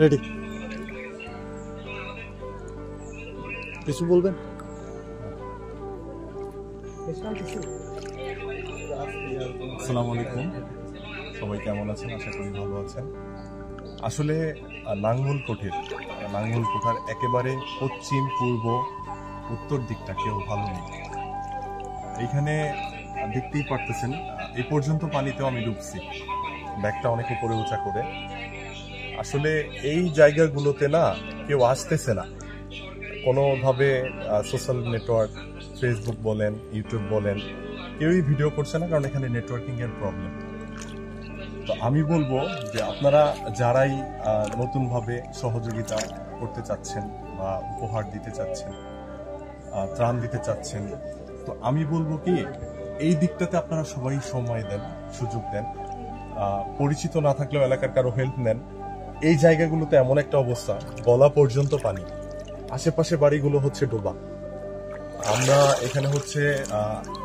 Ready, কিছু বলবেন? আসসালামু আলাইকুম, সবাই কেমন আছেন? আশা করি ভালো আছেন। আসলে নাঙ্গলকোঠার একেবারে পশ্চিম, পূর্ব, উত্তর দিকটা কেউ ভালো নেই। এইখানে দেখতেই পারতেছেন, এই পর্যন্ত পানিতেও আমি ডুবছি, ব্যাগটা অনেক উপরে উঁচা করে। আসলে এই জায়গাগুলোতে না কেউ আসতেছে না কোনোভাবে। সোশ্যাল নেটওয়ার্ক, ফেসবুক বলেন, ইউটিউব বলেন, কেউই ভিডিও করছে না, কারণ এখানে নেটওয়ার্কিং এর প্রবলেম। তো আমি বলবো যে আপনারা যারাই নতুনভাবে সহযোগিতা করতে চাচ্ছেন বা উপহার দিতে চাচ্ছেন, ত্রাণ দিতে চাচ্ছেন, তো আমি বলবো কি এই দিকটাতে আপনারা সবাই সময় দেন, সুযোগ দেন। পরিচিত না থাকলেও এলাকার কারো হেল্প নেন। এই জায়গাগুলোতে এমন একটা অবস্থা, গলা পর্যন্ত পানি, আশেপাশে বাড়িগুলো হচ্ছে ডোবা। আমরা এখানে হচ্ছে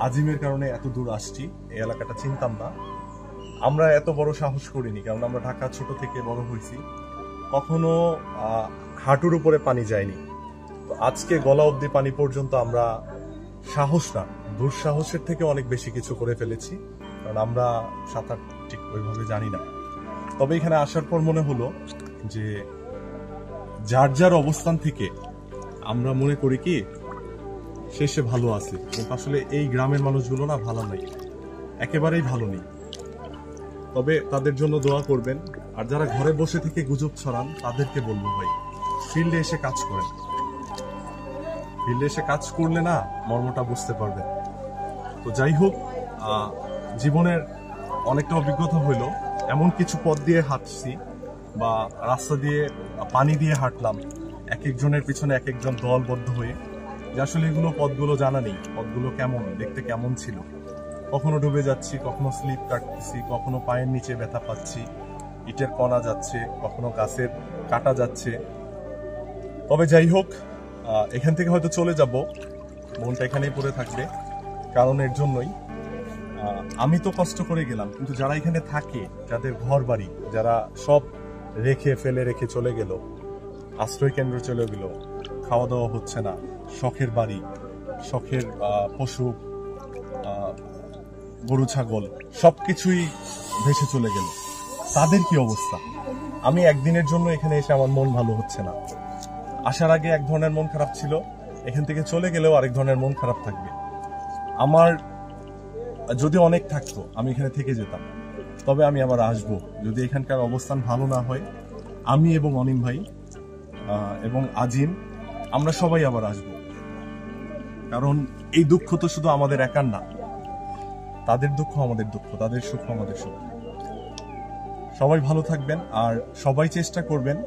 আজিমের কারণে এত দূর আসছি, এই এলাকাটা চিনতাম না। আমরা এত বড় সাহস করিনি, কারণ আমরা ঢাকা ছোট থেকে বড় হয়েছি, কখনো হাঁটুর উপরে পানি যায়নি। তো আজকে গলা অবধি পানি পর্যন্ত আমরা সাহস না, দুঃসাহসের থেকে অনেক বেশি কিছু করে ফেলেছি, কারণ আমরা সাঁতার ঠিক ওইভাবে জানি না। তবে এখানে আসার পর মনে হলো যে যার যার অবস্থান থেকে আমরা মনে করি কি শেষে ভালো আছে, কিন্তু আসলে এই গ্রামের মানুষগুলো না ভালো নেই, একেবারেই ভালো নেই। তবে তাদের জন্য দোয়া করবেন। আর যারা ঘরে বসে থেকে গুজব ছড়ান তাদেরকে বলবো ভাই, ফিল্ডে এসে কাজ করেন। ফিল্ডে এসে কাজ করলে না মর্মটা বুঝতে পারবেন। তো যাই হোক, জীবনের অনেকটা অভিজ্ঞতা হইলো। এমন কিছু পথ দিয়ে হাঁটছি বা রাস্তা দিয়ে পানি দিয়ে হাঁটলাম, এক একজনের পিছনে এক একজন দলবদ্ধ হয়ে, যে আসলে এগুলো পথগুলো জানা নেই, পথগুলো কেমন দেখতে, কেমন ছিল। কখনো ডুবে যাচ্ছি, কখনো স্লিপ কাটতেছি, কখনো পায়ের নিচে ব্যথা পাচ্ছি, ইটের কণা যাচ্ছে, কখনো গাছের কাটা যাচ্ছে। তবে যাই হোক, এখান থেকে হয়তো চলে যাব, মনটা এখানেই পড়ে থাকবে, কারণ এর জন্যই আমি তো কষ্ট করে গেলাম, কিন্তু যারা এখানে থাকে, যাদের ঘর বাড়ি, যারা সব ফেলে রেখে চলে গেল, আশ্রয় কেন্দ্র চলে গেল, খাওয়া দাওয়া হচ্ছে না, শখের বাড়ি, শখের পশু, গরু ছাগল সবকিছুই ভেসে চলে গেল, তাদের কি অবস্থা? আমি একদিনের জন্য এখানে এসে আমার মন ভালো হচ্ছে না। আসার আগে এক ধরনের মন খারাপ ছিল, এখান থেকে চলে গেলেও আরেক ধরনের মন খারাপ থাকবে। আমার যদি অনেক থাকতো আমি এখানে থেকে যেতাম, তবে আমি আবার আসবো যদি এখানকার অবস্থান ভালো না হয়। আমি এবং অনিম ভাই এবং আজিম, আমরা সবাই আবার আসবো, কারণ এই দুঃখ তো শুধু আমাদের একার না, তাদের দুঃখ আমাদের দুঃখ, তাদের সুখ আমাদের সুখ। সবাই ভালো থাকবেন, আর সবাই চেষ্টা করবেন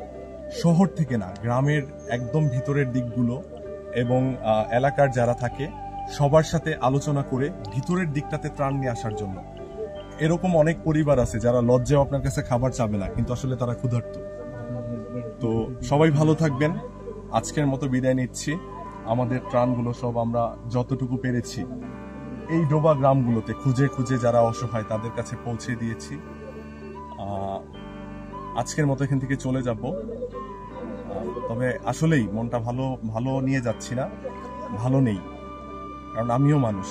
শহর থেকে না, গ্রামের একদম ভিতরের দিকগুলো এবং এলাকার যারা থাকে সবার সাথে আলোচনা করে ভিতরের দিকটাতে ত্রাণ নিয়ে আসার জন্য। এরকম অনেক পরিবার আছে যারা লজ্জায় আপনার কাছে খাবার চাবে না, কিন্তু আসলে তারা ক্ষুধার্ত। তো সবাই ভালো থাকবেন, আজকের মতো বিদায় নিচ্ছি। আমাদের ত্রাণগুলো সব আমরা যতটুকু পেরেছি এই ডোবা গ্রামগুলোতে খুঁজে খুঁজে যারা অসহায় তাদের কাছে পৌঁছে দিয়েছি। আজকের মতো এখান থেকে চলে যাব, তবে আসলেই মনটা ভালো নিয়ে যাচ্ছি না, ভালো নেই, কারণ আমিও মানুষ।